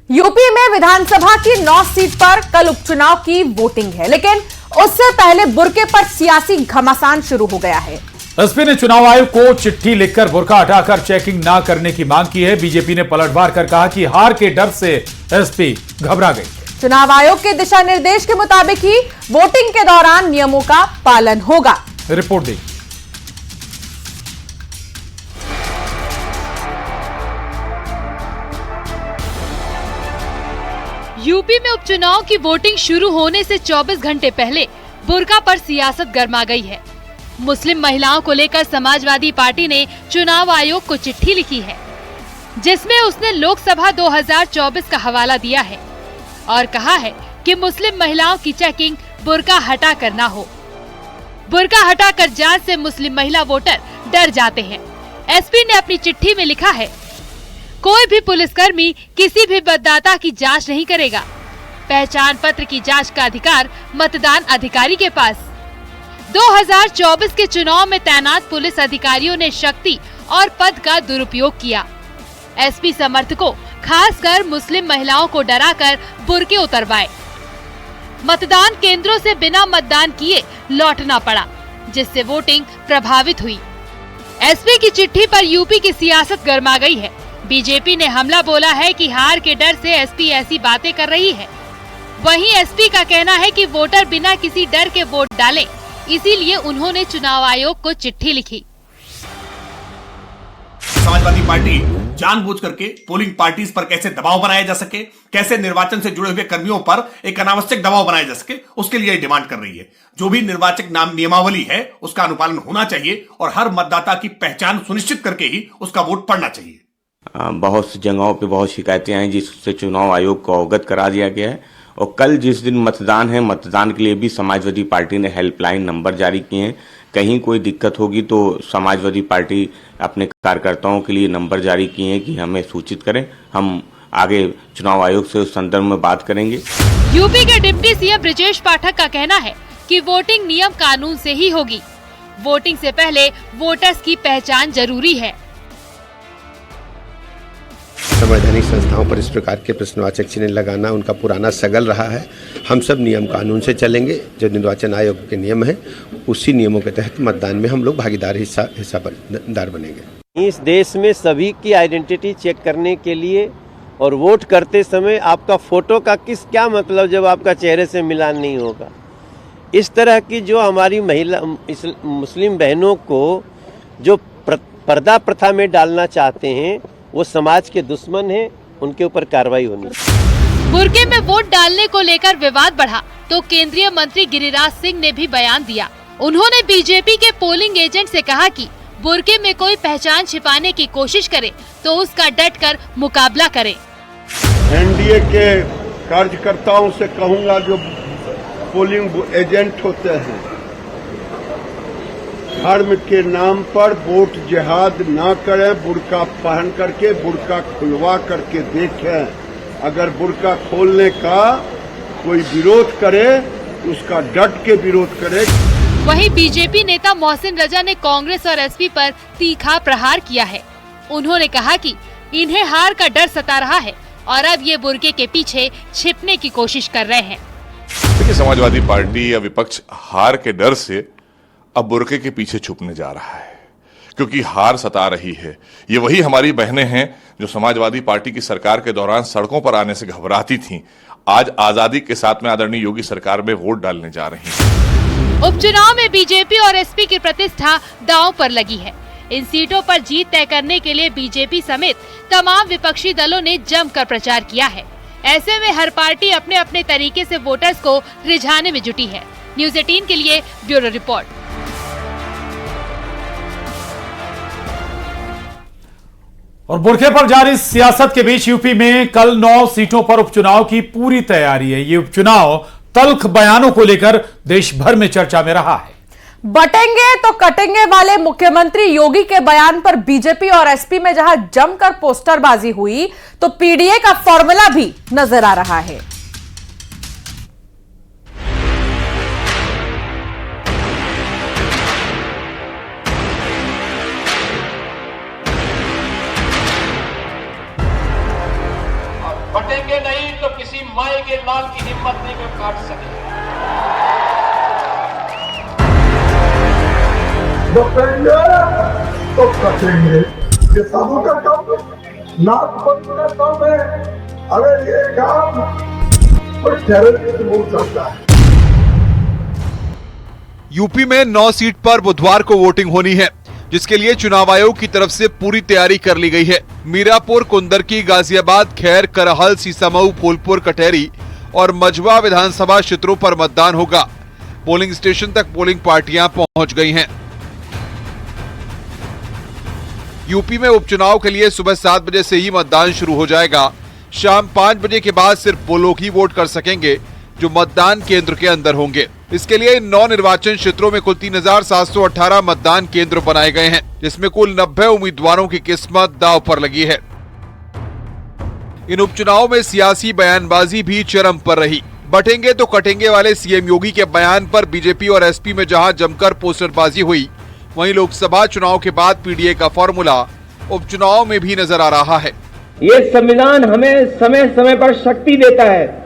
UP में विधानसभा की 9 seat पर कल उपचुनाव की वोटिंग है, लेकिन उससे पहले बुर्के पर सियासी घमासान शुरू हो गया है। एसपी ने चुनाव आयोग को चिट्ठी लिखकर बुर्का हटाकर चेकिंग ना करने की मांग की है। बीजेपी ने पलटवार कर कहा कि हार के डर से एसपी घबरा गई। चुनाव आयोग के दिशा निर्देश के मुताबिक ही वोटिंग के दौरान नियमों का पालन होगा। रिपोर्ट दी। यूपी में उपचुनाव की वोटिंग शुरू होने से 24 घंटे पहले बुर्का पर सियासत गर्मा गई है। मुस्लिम महिलाओं को लेकर समाजवादी पार्टी ने चुनाव आयोग को चिट्ठी लिखी है, जिसमें उसने लोकसभा 2024 का हवाला दिया है और कहा है कि मुस्लिम महिलाओं की चेकिंग बुर्का हटा कर ना हो। बुर्का हटाकर जांच से मुस्लिम महिला वोटर डर जाते हैं। एसपी ने अपनी चिट्ठी में लिखा है, कोई भी पुलिसकर्मी किसी भी मतदाता की जांच नहीं करेगा। पहचान पत्र की जांच का अधिकार मतदान अधिकारी के पास। 2024 के चुनाव में तैनात पुलिस अधिकारियों ने शक्ति और पद का दुरुपयोग किया। एसपी समर्थकों, खासकर मुस्लिम महिलाओं को डराकर बुर्के उतरवाए। मतदान केंद्रों से बिना मतदान किए लौटना पड़ा, जिससे वोटिंग प्रभावित हुई। एसपी की चिट्ठी पर यूपी की सियासत गर्मा गई है। बीजेपी ने हमला बोला है कि हार के डर से एसपी ऐसी बातें कर रही है। वहीं एसपी का कहना है कि वोटर बिना किसी डर के वोट डालें, इसीलिए उन्होंने चुनाव आयोग को चिट्ठी लिखी। समाजवादी पार्टी जानबूझ करके पोलिंग पार्टीज पर कैसे दबाव बनाया जा सके, कैसे निर्वाचन से जुड़े हुए कर्मियों पर एक अनावश्यक दबाव बनाया जा सके, उसके लिए डिमांड कर रही है। जो भी निर्वाचक नियमावली है उसका अनुपालन होना चाहिए और हर मतदाता की पहचान सुनिश्चित करके ही उसका वोट पड़ना चाहिए। बहुत सी जगहों पे बहुत शिकायतें आई, जिससे चुनाव आयोग को अवगत करा दिया गया है। और कल जिस दिन मतदान है, मतदान के लिए भी समाजवादी पार्टी ने हेल्पलाइन नंबर जारी किए हैं। कहीं कोई दिक्कत होगी तो समाजवादी पार्टी अपने कार्यकर्ताओं के लिए नंबर जारी किए हैं कि हमें सूचित करें। हम आगे चुनाव आयोग से उस संदर्भ में बात करेंगे। यूपी के डिप्टी सीएम ब्रजेश पाठक का कहना है कि वोटिंग नियम कानून से ही होगी। वोटिंग से पहले वोटर्स की पहचान जरूरी है। संवैधानिक संस्थाओं पर इस प्रकार के प्रश्नवाचक चिन्ह लगाना उनका पुराना सगल रहा है। हम सब नियम कानून से चलेंगे। जो निर्वाचन आयोग के नियम है, उसी नियमों के तहत मतदान में हम लोग भागीदार हिस्सादार बनेंगे। इस देश में सभी की आइडेंटिटी चेक करने के लिए और वोट करते समय आपका फोटो का क्या मतलब जब आपका चेहरे से मिलान नहीं होगा। इस तरह की जो हमारी महिला मुस्लिम बहनों को जो पर्दा प्रथा में डालना चाहते हैं, वो समाज के दुश्मन हैं, उनके ऊपर कार्रवाई होनी। बुर्के में वोट डालने को लेकर विवाद बढ़ा तो केंद्रीय मंत्री गिरिराज सिंह ने भी बयान दिया। उन्होंने बीजेपी के पोलिंग एजेंट से कहा कि बुर्के में कोई पहचान छिपाने की कोशिश करे तो उसका डटकर मुकाबला करें। एनडीए के कार्यकर्ताओं से कहूंगा, जो पोलिंग एजेंट होते हैं, धर्म के नाम पर वोट जिहाद ना करें। बुर्का पहन करके, बुर्का खुलवा करके देखें। अगर बुर्का खोलने का कोई विरोध करे, उसका डट के विरोध करे। वहीं बीजेपी नेता मोहसिन रजा ने कांग्रेस और एसपी पर तीखा प्रहार किया है। उन्होंने कहा कि इन्हें हार का डर सता रहा है और अब ये बुर्के के पीछे छिपने की कोशिश कर रहे हैं। देखिए, समाजवादी पार्टी या विपक्ष हार के डर से अब बुर्के के पीछे छुपने जा रहा है, क्योंकि हार सता रही है। ये वही हमारी बहनें हैं जो समाजवादी पार्टी की सरकार के दौरान सड़कों पर आने से घबराती थीं, आज आजादी के साथ में आदरणीय योगी सरकार में वोट डालने जा रही हैं। उपचुनाव में बीजेपी और एसपी की प्रतिष्ठा दांव पर लगी है। इन सीटों पर जीत तय करने के लिए बीजेपी समेत तमाम विपक्षी दलों ने जमकर प्रचार किया है। ऐसे में हर पार्टी अपने अपने तरीके से वोटर्स को रिझाने में जुटी है। न्यूज़ 18 के लिए ब्यूरो रिपोर्ट। और बुर्के पर जारी सियासत के बीच यूपी में कल 9 सीटों पर उपचुनाव की पूरी तैयारी है। ये उपचुनाव तल्ख बयानों को लेकर देश भर में चर्चा में रहा है। बटेंगे तो कटेंगे वाले मुख्यमंत्री योगी के बयान पर बीजेपी और एसपी में जहां जमकर पोस्टरबाजी हुई, तो पीडीए का फॉर्मूला भी नजर आ रहा है। बटेंगे नहीं तो किसी माई के लाल की हिम्मत नहीं कर काट सके। बटेंगे तो कटेंगे, ये साधु का काम है, नाक बंद का काम है। अगर ये काम कोई टेररिस्ट बोल सकता है। यूपी में 9 सीट पर बुधवार को वोटिंग होनी है, जिसके लिए चुनाव आयोग की तरफ से पूरी तैयारी कर ली गई है। मीरापुर, कुंदरकी, गाजियाबाद, खैर, करहल, सीसामऊ, फूलपुर, कटहरी और मझवा विधानसभा क्षेत्रों पर मतदान होगा। पोलिंग स्टेशन तक पोलिंग पार्टियां पहुंच गई हैं। यूपी में उपचुनाव के लिए सुबह 7 बजे से ही मतदान शुरू हो जाएगा। शाम 5 बजे के बाद सिर्फ वो लोग ही वोट कर सकेंगे जो मतदान केंद्र के अंदर होंगे। इसके लिए इन 9 निर्वाचन क्षेत्रों में कुल 3718 मतदान केंद्र बनाए गए हैं, जिसमें कुल 90 उम्मीदवारों की किस्मत दांव पर लगी है। इन उपचुनावों में सियासी बयानबाजी भी चरम पर रही। बटेंगे तो कटेंगे वाले सीएम योगी के बयान पर बीजेपी और एसपी में जहां जमकर पोस्टरबाजी हुई, वहीं लोकसभा चुनाव के बाद पीडीए का फॉर्मूला उपचुनाव में भी नजर आ रहा है। ये संविधान हमें समय समय पर शक्ति देता है।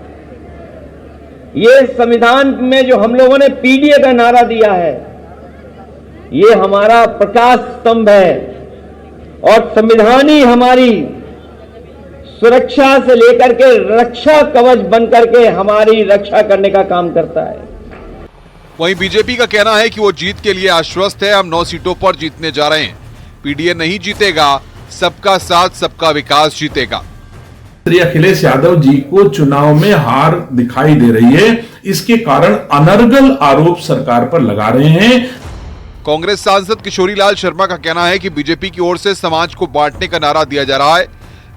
ये संविधान में जो हम लोगों ने पीडीए का नारा दिया है, ये हमारा प्रकाश स्तंभ है और संविधान ही हमारी सुरक्षा से लेकर के रक्षा कवच बन करके हमारी रक्षा करने का काम करता है। वहीं बीजेपी का कहना है कि वो जीत के लिए आश्वस्त है। हम 9 सीटों पर जीतने जा रहे हैं। पीडीए नहीं जीतेगा, सबका साथ सबका विकास जीतेगा। श्री अखिलेश यादव जी को चुनाव में हार दिखाई दे रही है, इसके कारण अनर्गल आरोप सरकार पर लगा रहे हैं। कांग्रेस सांसद किशोरीलाल शर्मा का कहना है कि बीजेपी की ओर से समाज को बांटने का नारा दिया जा रहा है,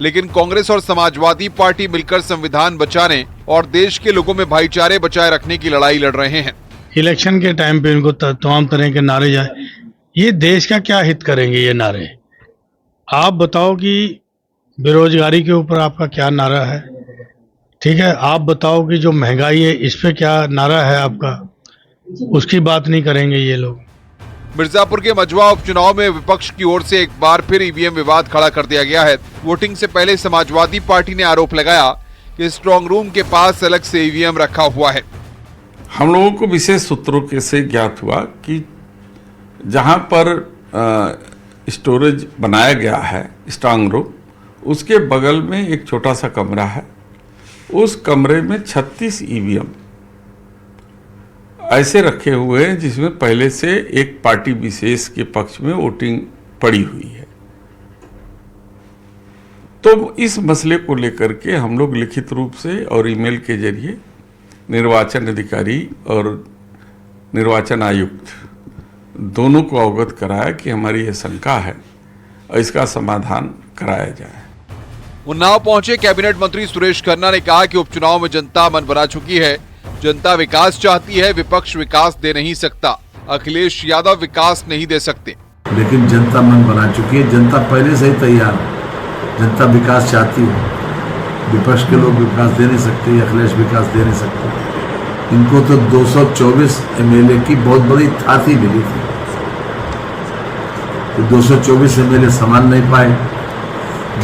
लेकिन कांग्रेस और समाजवादी पार्टी मिलकर संविधान बचाने और देश के लोगों में भाईचारे बचाए रखने की लड़ाई लड़ रहे हैं। इलेक्शन के टाइम पे इनको तमाम तरह के नारे जाए, ये देश का क्या हित करेंगे ये नारे? आप बताओ कि बेरोजगारी के ऊपर आपका क्या नारा है? ठीक है, आप बताओ कि जो महंगाई है इस पे क्या नारा है आपका? उसकी बात नहीं करेंगे ये लोग। मिर्जापुर के मझवा उपचुनाव में विपक्ष की ओर से एक बार फिर ईवीएम विवाद खड़ा कर दिया गया है। वोटिंग से पहले समाजवादी पार्टी ने आरोप लगाया कि स्ट्रांग रूम के पास अलग से ईवीएम रखा हुआ है। हम लोगों को विशेष सूत्रों से ज्ञात हुआ कि जहां पर स्टोरेज बनाया गया है स्ट्रांग रूम, उसके बगल में एक छोटा सा कमरा है। उस कमरे में 36 ईवीएम ऐसे रखे हुए हैं जिसमें पहले से एक पार्टी विशेष के पक्ष में वोटिंग पड़ी हुई है। तो इस मसले को लेकर के हम लोग लिखित रूप से और ईमेल के जरिए निर्वाचन अधिकारी और निर्वाचन आयुक्त दोनों को अवगत कराया कि हमारी यह शंका है और इसका समाधान कराया जाए। उन्नाव पहुंचे कैबिनेट मंत्री सुरेश खन्ना ने कहा कि उपचुनाव में जनता मन बना चुकी है। जनता विकास चाहती है, विपक्ष विकास दे नहीं सकता। अखिलेश यादव विकास नहीं दे सकते। लेकिन जनता मन बना चुकी है, जनता पहले से ही तैयार है। जनता विकास चाहती है, विपक्ष के लोग विकास दे नहीं सकते, अखिलेश विकास दे नहीं सकते। इनको तो 224 एमएलए की बहुत बड़ी थाती मिली थी, तो 224 एमएलए समान नहीं पाए।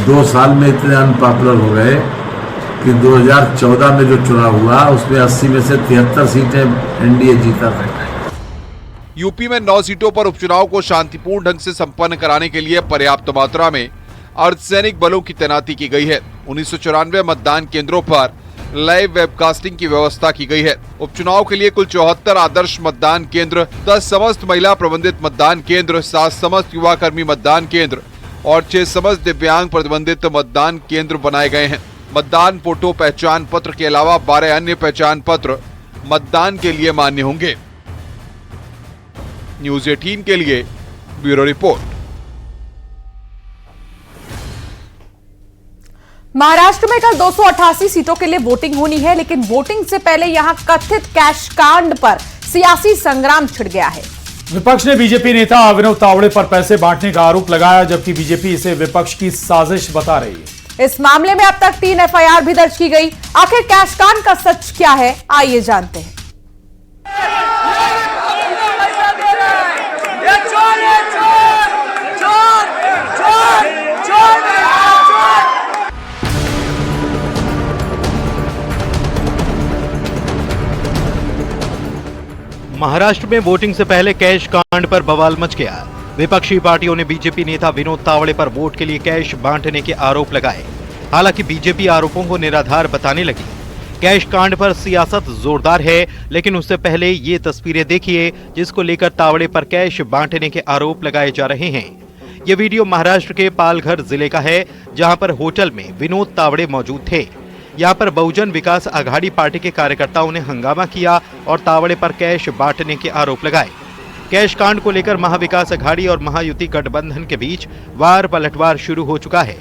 2 साल में इतने अनपॉपुलर हो गए कि 2014 में जो चुनाव हुआ उसमें 80 में से 73 सीटें एनडीए जीता था। यूपी में 9 सीटों पर उपचुनाव को शांतिपूर्ण ढंग से संपन्न कराने के लिए पर्याप्त मात्रा में अर्धसैनिक बलों की तैनाती की गई है। 1994 मतदान केंद्रों पर लाइव वेबकास्टिंग की व्यवस्था की गई है। उपचुनाव के लिए कुल 74 आदर्श मतदान केंद्र, 10 समस्त महिला प्रबंधित मतदान केंद्र, 7 समस्त युवा कर्मी मतदान केंद्र और 6 समस्त दिव्यांग प्रतिबंधित मतदान केंद्र बनाए गए हैं। मतदान फोटो पहचान पत्र के अलावा 12 अन्य पहचान पत्र मतदान के लिए मान्य होंगे। न्यूज़ 18 के लिए ब्यूरो रिपोर्ट। महाराष्ट्र में कल 288 सीटों के लिए वोटिंग होनी है, लेकिन वोटिंग से पहले यहां कथित कैश कांड पर सियासी संग्राम छिड़ गया है। विपक्ष ने बीजेपी नेता अभिनव तावड़े पर पैसे बांटने का आरोप लगाया, जबकि बीजेपी इसे विपक्ष की साजिश बता रही है। इस मामले में अब तक 3 एफआईआर भी दर्ज की गई। आखिर कैश कांड का सच क्या है, आइए जानते हैं। महाराष्ट्र में वोटिंग से पहले कैश कांड पर बवाल मच गया। विपक्षी पार्टियों ने बीजेपी नेता विनोद तावड़े पर वोट के लिए कैश बांटने के आरोप लगाए। हालांकि बीजेपी आरोपों को निराधार बताने लगी। कैश कांड पर सियासत जोरदार है, लेकिन उससे पहले ये तस्वीरें देखिए जिसको लेकर तावड़े पर कैश बांटने के आरोप लगाए जा रहे हैं। ये वीडियो महाराष्ट्र के पालघर जिले का है, जहां पर होटल में विनोद तावड़े मौजूद थे। यहां पर बहुजन विकास आघाड़ी पार्टी के कार्यकर्ताओं ने हंगामा किया और तावड़े पर कैश बांटने के आरोप लगाए। कैश कांड को लेकर महाविकास आघाड़ी और महायुति गठबंधन के बीच वार पलटवार शुरू हो चुका है।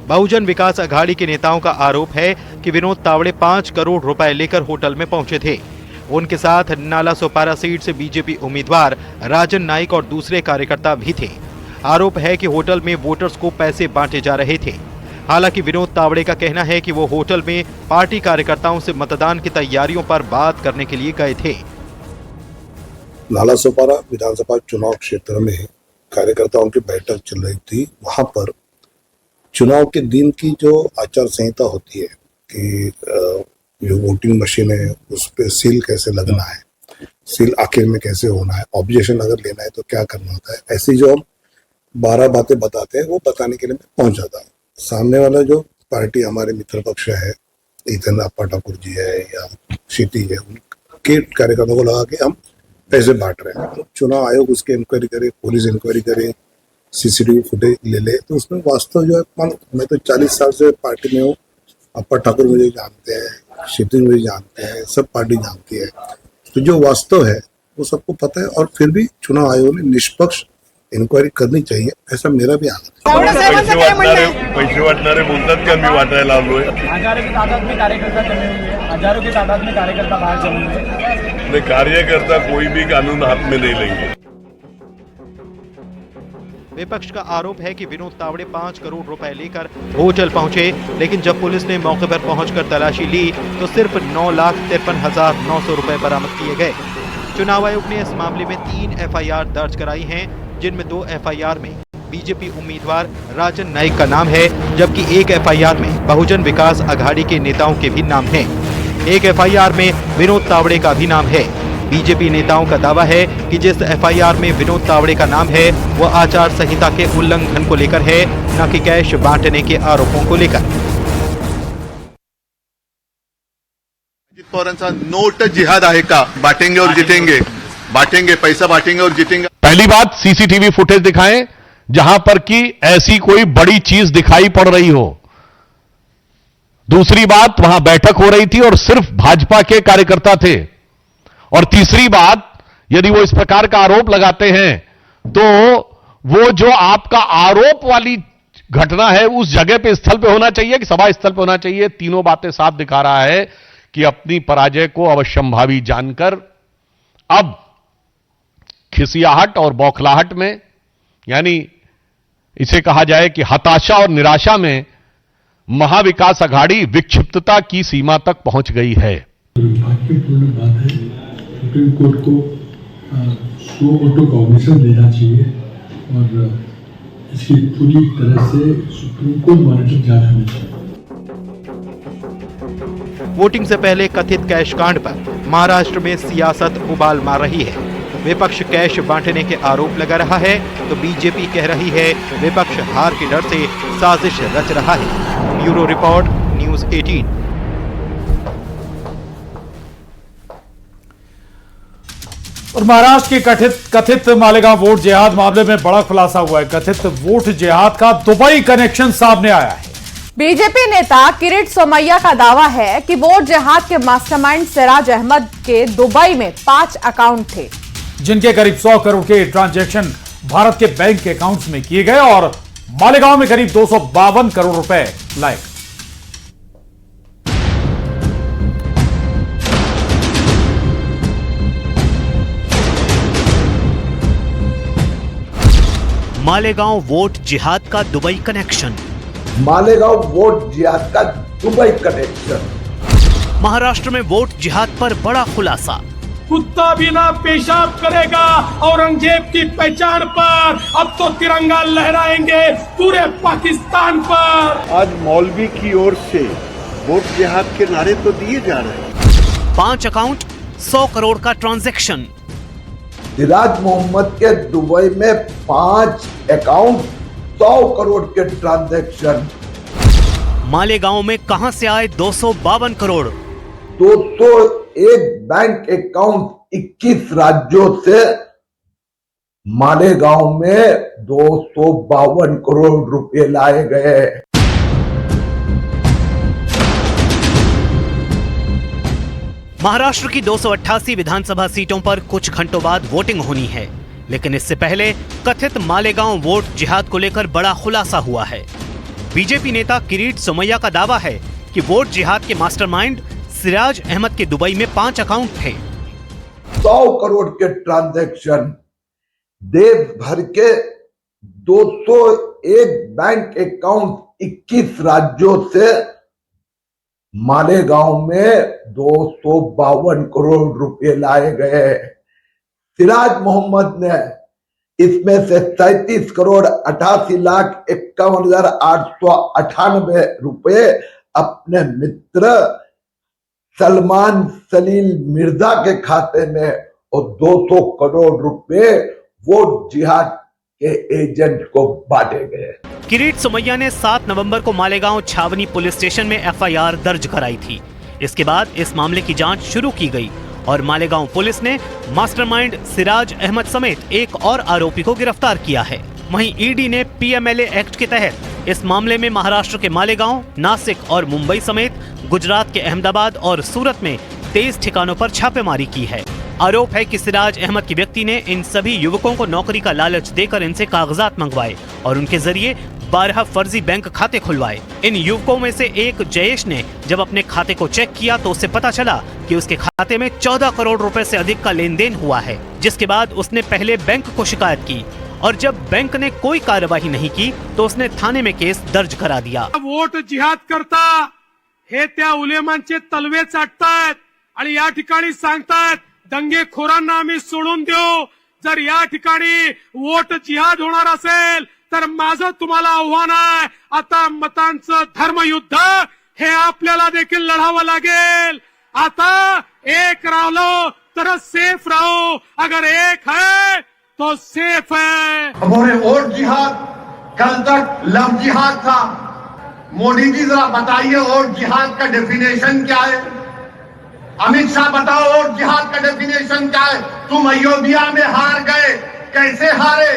बहुजन विकास आघाड़ी के नेताओं का आरोप है कि विनोद तावड़े 5 करोड़ रुपए लेकर होटल में पहुंचे थे। उनके साथ नाला सोपारा सीट से बीजेपी उम्मीदवार राजन नाइक और दूसरे कार्यकर्ता भी थे। आरोप है कि होटल में वोटर्स को पैसे बांटे जा रहे थे। हालांकि विनोद तावड़े का कहना है कि वो होटल में पार्टी कार्यकर्ताओं से मतदान की तैयारियों पर बात करने के लिए गए थे। नाला सोपारा विधानसभा चुनाव क्षेत्र में कार्यकर्ताओं की बैठक चल रही थी। वहां पर चुनाव के दिन की जो आचार संहिता होती है कि जो वोटिंग मशीन है उस पर सील कैसे लगना है, सील आखिर में कैसे होना है, ऑब्जेक्शन अगर लेना है तो क्या करना होता है, ऐसी जो हम 12 बातें बताते हैं वो बताने के लिए मैं पहुंच जाता हूँ। सामने वाला जो पार्टी हमारे मित्र पक्ष है, इतन अप्पा ठाकुर जी है या क्षिति है, उनके कार्यकर्ताओं को लगा के हम पैसे बांट रहे हैं। तो चुनाव आयोग उसके इंक्वायरी करे, पुलिस इंक्वायरी करे, सीसीटीवी फुटेज ले ले, तो उसमें वास्तव जो है, मैं तो 40 साल से पार्टी में हूँ। अप्पा ठाकुर मुझे जानते हैं, क्षिति मुझे जानते हैं, सब पार्टी जानती है। तो जो वास्तव है वो सबको पता है और फिर भी चुनाव आयोग ने निष्पक्ष इन्क्वायरी करनी चाहिए, ऐसा मेरा भी आग्रह है। पैसे वाटणारे बोलतात की आम्ही वाटायला आलोय। हजारों की तादाद में कार्यकर्ता जमे हुए हैं, हजारों की तादाद में कार्यकर्ता बाहर जमे हुए हैं। कार्यकर्ता कोई भी कानून हाथ में नहीं लेंगे। विपक्ष का आरोप है कि विनोद तावड़े 5 करोड़ रुपए लेकर होटल पहुंचे, लेकिन जब पुलिस ने मौके पर पहुंचकर तलाशी ली तो सिर्फ 9,53,900 रुपए बरामद किए गए। चुनाव आयोग ने इस मामले में 3 FIR दर्ज कराई हैं, जिनमें 2 FIR में बीजेपी उम्मीदवार राजन नाइक का नाम है, जबकि एक FIR में बहुजन विकास आघाड़ी के नेताओं के भी नाम हैं। एक FIR में विनोद तावड़े का भी नाम है। बीजेपी नेताओं का दावा है कि जिस FIR में विनोद तावड़े का नाम है वो आचार संहिता के उल्लंघन को लेकर है, न कि कैश बांटने के आरोपों को लेकर। अजित पवारांचा नोट जिहाद आहे का? बांटेंगे और जीतेंगे, बांटेंगे, पैसा बांटेंगे और जीतेंगे। पहली बात, सीसीटीवी फुटेज दिखाएं जहां पर कि ऐसी कोई बड़ी चीज दिखाई पड़ रही हो। दूसरी बात, वहां बैठक हो रही थी और सिर्फ भाजपा के कार्यकर्ता थे। और तीसरी बात, यदि वो इस प्रकार का आरोप लगाते हैं तो वो जो आपका आरोप वाली घटना है उस जगह पे, स्थल पे होना चाहिए कि सभा स्थल पे होना चाहिए। तीनों बातें साफ दिखा रहा है कि अपनी पराजय को अवश्यंभावी जानकर अब खिसियाहट और बौखलाहट में, यानी इसे कहा जाए कि हताशा और निराशा में, महाविकास आघाड़ी विक्षिप्तता की सीमा तक पहुंच गई है। दुर्भाग्यपूर्ण बात है, सुप्रीम कोर्ट को सो ऑटो कॉग्निशन देना चाहिए और इसकी पूरी तरह से सुप्रीम कोर्ट मॉनिटर जांच होनी चाहिए। वोटिंग से पहले कथित कैश कांड पर महाराष्ट्र में सियासत उबाल मार रही है। विपक्ष कैश बांटने के आरोप लगा रहा है तो बीजेपी कह रही है विपक्ष हार के डर से साजिश रच रहा है। Bureau report, news 18। और महाराष्ट्र के कथित मालेगांव वोट जिहाद मामले में बड़ा खुलासा हुआ है। कथित वोट जिहाद का दुबई कनेक्शन सामने आया है। बीजेपी नेता किरीट सोमैया का दावा है कि वोट जिहाद के मास्टरमाइंड सिराज अहमद के दुबई में 5 अकाउंट थे, जिनके करीब 100 करोड़ के ट्रांजैक्शन भारत के बैंक के अकाउंट्स में किए गए और मालेगांव में करीब 252 करोड़ रुपए लाए। मालेगांव वोट जिहाद का दुबई कनेक्शन। मालेगांव वोट जिहाद का दुबई कनेक्शन। महाराष्ट्र में वोट जिहाद पर बड़ा खुलासा। कुत्ता भी ना पेशाब करेगा औरंगजेब की पहचान पर, अब तो तिरंगा लहराएंगे पूरे पाकिस्तान पर। आज मौलवी की ओर से वोट जिहाद के नारे तो दिए जा रहे हैं। 5 अकाउंट, 100 करोड़ का ट्रांजैक्शन। सिराज मोहम्मद के दुबई में 5 अकाउंट, 100 करोड़ के ट्रांजैक्शन। मालेगांव में कहां से आए 252 करोड़? 201 बैंक अकाउंट 21 राज्यों से मालेगांव में 252 करोड़ रुपए लाए गए। महाराष्ट्र की 288 विधानसभा सीटों पर कुछ घंटों बाद वोटिंग होनी है, लेकिन इससे पहले कथित मालेगांव वोट जिहाद को लेकर बड़ा खुलासा हुआ है। बीजेपी नेता किरीट सोमैया का दावा है कि वोट जिहाद के मास्टरमाइंड सिराज अहमद के दुबई में 5 अकाउंट थे। 100 करोड़ के ट्रांजैक्शन, देश भर के 201 बैंक अकाउंट 21 राज्यों से मालेगांव में 252 करोड़ रुपए लाए गए। सिराज मोहम्मद ने इसमें से 37 करोड़ 88,51,898 रुपए अपने मित्र सलमान सलील मिर्जा के खाते में और 200 करोड़ रुपए वोट जिहाद के एजेंट को बांटे गए। किरीट सोमैया ने 7 नवंबर को मालेगांव छावनी पुलिस स्टेशन में एफआईआर दर्ज कराई थी। इसके बाद इस मामले की जांच शुरू की गई और मालेगांव पुलिस ने मास्टरमाइंड सिराज अहमद समेत एक और आरोपी को गिरफ्तार किया है। वहीं ईडी ने पीएमएलए एक्ट के तहत इस मामले में महाराष्ट्र के मालेगांव, नासिक और मुंबई समेत गुजरात के अहमदाबाद और सूरत में 23 ठिकानों पर छापेमारी की है। आरोप है कि सिराज अहमद की व्यक्ति ने इन सभी युवकों को नौकरी का लालच देकर इनसे कागजात मंगवाए और उनके जरिए 12 फर्जी बैंक खाते खुलवाए। इन युवकों में से एक जयेश ने जब अपने खाते को चेक किया तो उसे पता चला कि उसके खाते में 14 करोड़ रुपए से अधिक का लेन देन हुआ है, जिसके बाद उसने पहले बैंक को शिकायत की और जब बैंक ने कोई कार्यवाही नहीं की तो उसने थाने में केस दर्ज करा दिया। वोट जिहाद करता हे त्या उलेमांचे तलवे चाटतायत आणि या ठिकाणी सांगतायत दंगेखोरांना आम्ही सोडून देऊ। जर या ठिकाणी वोट जिहाद होणार असेल तर माझं तुम्हाला आव्हान आहे, आता मतांचं धर्मयुद्ध हे आपल्याला देखील लढावं लागेल। आता एक राहिलो तर सेफ रहो, अगर एक है तो सेफ है। हमारे वोट जिहाद कल तक लव जिहाद था। मोदी जी जरा बताइए वोट जिहाद का डेफिनेशन क्या है? अमित शाह बताओ वोट जिहाद का डेफिनेशन क्या है? तुम अयोध्या में हार गए, कैसे हारे?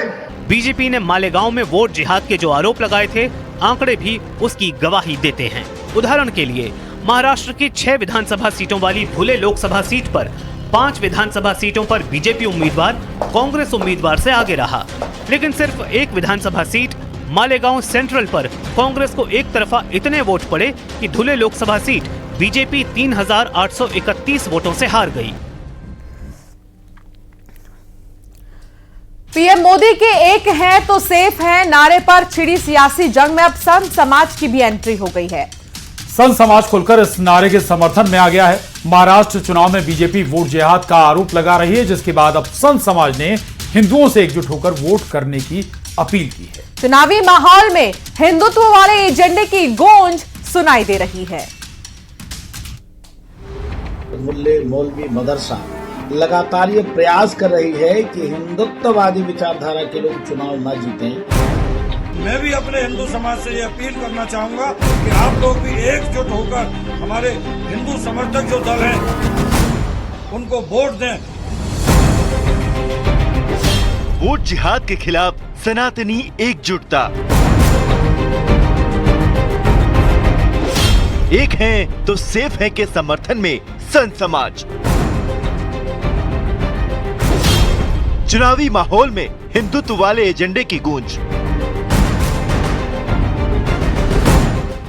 बीजेपी ने मालेगांव में वोट जिहाद के जो आरोप लगाए थे, आंकड़े भी उसकी गवाही देते हैं। उदाहरण के लिए महाराष्ट्र की 6 विधानसभा सीटों वाली भुले लोकसभा सीट पर 5 विधानसभा सीटों पर बीजेपी उम्मीदवार कांग्रेस उम्मीदवार से आगे रहा, लेकिन सिर्फ एक विधानसभा सीट मालेगांव सेंट्रल पर कांग्रेस को एक तरफा इतने वोट पड़े कि धुले लोकसभा सीट बीजेपी 3,831 वोटों से हार गई। पीएम मोदी के एक हैं तो सेफ हैं नारे पर छिड़ी सियासी जंग में अब संत समाज की भी एंट्री हो गई है। संत समाज खुलकर इस नारे के समर्थन में आ गया है। महाराष्ट्र चुनाव में बीजेपी वोट जिहाद का आरोप लगा रही है, जिसके बाद अब संत समाज ने हिंदुओं से एकजुट होकर वोट करने की अपील की है। चुनावी माहौल में हिंदुत्व वाले एजेंडे की गूंज सुनाई दे रही है। मुल्ले मौलवी मदरसा लगातार ये प्रयास कर रही है कि हिंदुत्ववादी विचारधारा के लोग चुनाव न जीतें। मैं भी अपने हिंदू समाज से ये अपील करना चाहूंगा कि आप लोग भी एकजुट होकर हमारे हिंदू समर्थक जो दल हैं उनको वोट दें। वोट जिहाद के खिलाफ सनातनी एकजुटता। एक हैं तो सेफ है के समर्थन में संत समाज। चुनावी माहौल में हिंदुत्व वाले एजेंडे की गूंज।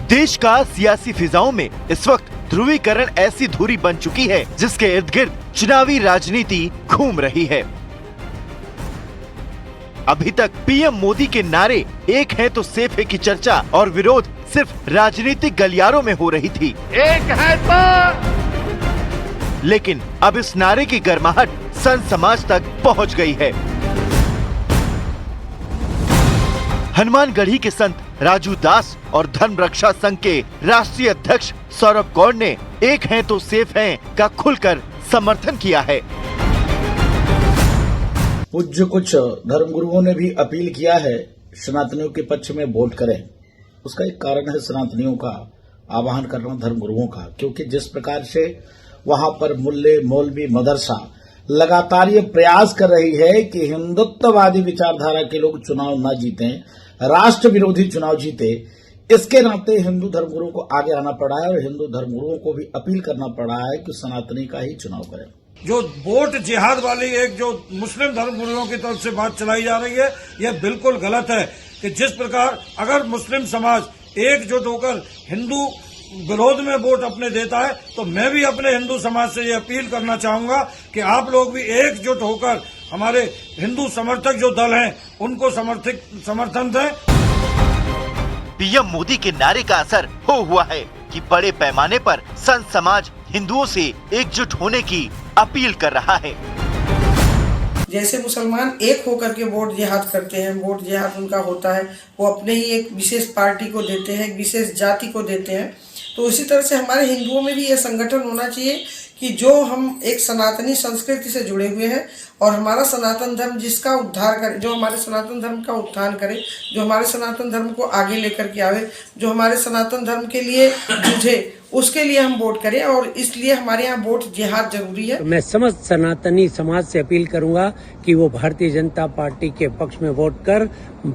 देश का सियासी फिजाओं में इस वक्त ध्रुवीकरण ऐसी धुरी बन चुकी है जिसके इर्द गिर्द चुनावी राजनीति घूम रही है। अभी तक पीएम मोदी के नारे एक है तो सेफ है की चर्चा और विरोध सिर्फ राजनीतिक गलियारों में हो रही थी। एक है तो लेकिन अब इस नारे की गर्माहट संत समाज तक पहुंच गई है। हनुमानगढ़ी के संत राजू दास और धर्म रक्षा संघ के राष्ट्रीय अध्यक्ष सौरभ गौड़ ने एक हैं तो सेफ हैं का खुलकर समर्थन किया है। पूज्य कुछ धर्मगुरुओं ने भी अपील किया है सनातनियों के पक्ष में वोट करें। उसका एक कारण है सनातनियों का आह्वान करना धर्मगुरुओं का, क्योंकि जिस प्रकार से वहां पर मुल्ले मौलवी मदरसा लगातार ये प्रयास कर रही है कि हिंदुत्ववादी विचारधारा के लोग चुनाव न जीतें, राष्ट्र विरोधी चुनाव जीते, इसके नाते हिंदू धर्मगुरुओं को आगे आना पड़ा है और हिंदू धर्मगुरुओं को भी अपील करना पड़ा है कि सनातनी का ही चुनाव करें। जो वोट जिहाद वाली एक जो मुस्लिम धर्मगुरुओं की तरफ से बात चलाई जा रही है, यह बिल्कुल गलत है कि जिस प्रकार अगर मुस्लिम समाज एकजुट होकर हिंदू विरोध में वोट अपने देता है, तो मैं भी अपने हिंदू समाज से ये अपील करना चाहूंगा कि आप लोग भी एकजुट होकर हमारे हिंदू समर्थक जो दल हैं उनको समर्थन दें। पीएम मोदी के नारे का असर हो हुआ है कि बड़े पैमाने पर संत समाज हिंदुओं से एकजुट होने की अपील कर रहा है। जैसे मुसलमान एक होकर के वोट जिहाद करते हैं, वोट जिहाद उनका होता है, वो अपने ही एक विशेष पार्टी को देते हैं, एक विशेष जाति को देते हैं, तो उसी तरह से हमारे हिंदुओं में भी यह संगठन होना चाहिए कि जो हम एक सनातनी संस्कृति से जुड़े हुए हैं और हमारा सनातन धर्म जिसका उद्धार करे, जो हमारे सनातन धर्म का उत्थान करे, जो हमारे सनातन धर्म को आगे लेकर के आवे, जो हमारे सनातन धर्म के लिए जूझे, उसके लिए हम वोट करें। और इसलिए हमारे यहाँ वोट जिहाद जरूरी है। मैं समस्त सनातनी समाज से अपील करूंगा कि वो भारतीय जनता पार्टी के पक्ष में वोट कर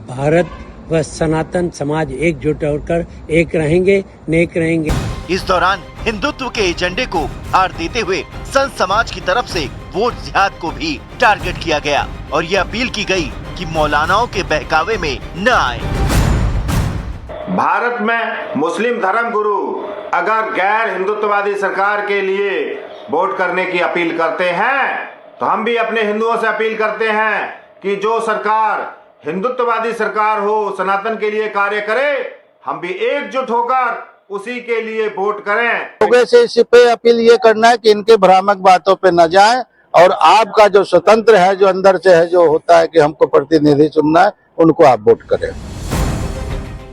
भारत व सनातन समाज एकजुट होकर एक रहेंगे, नेक रहेंगे। इस दौरान हिंदुत्व के एजेंडे को हार देते हुए संत समाज की तरफ से वोट जिहाद को भी टारगेट किया गया और ये अपील की गई कि मौलानाओं के बहकावे में न आए। भारत में मुस्लिम धर्म गुरु अगर गैर हिंदुत्ववादी सरकार के लिए वोट करने की अपील करते हैं, तो हम भी अपने हिंदुओं से अपील करते हैं कि जो सरकार हिंदुत्ववादी सरकार हो, सनातन के लिए कार्य करे, हम भी एकजुट होकर उसी के लिए वोट करें। लोगों से इस पे अपील ये करना है कि इनके भ्रामक बातों पे न जाएं और आपका जो स्वतंत्र है, जो अंदर से है, जो होता है कि हमको प्रतिनिधि चुनना है, उनको आप वोट करें।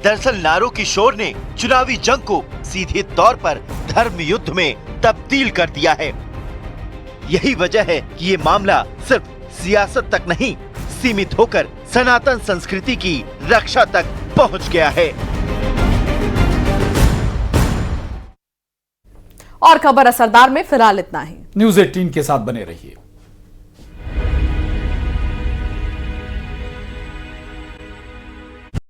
दरअसल नारों की शोर ने चुनावी जंग को सीधे तौर पर धर्म युद्ध में तब्दील कर दिया है। यही वजह है कि ये मामला सिर्फ सियासत तक नहीं सीमित होकर सनातन संस्कृति की रक्षा तक पहुंच गया है। और खबर असरदार में फिलहाल इतना ही। न्यूज़ 18 के साथ बने रहिए।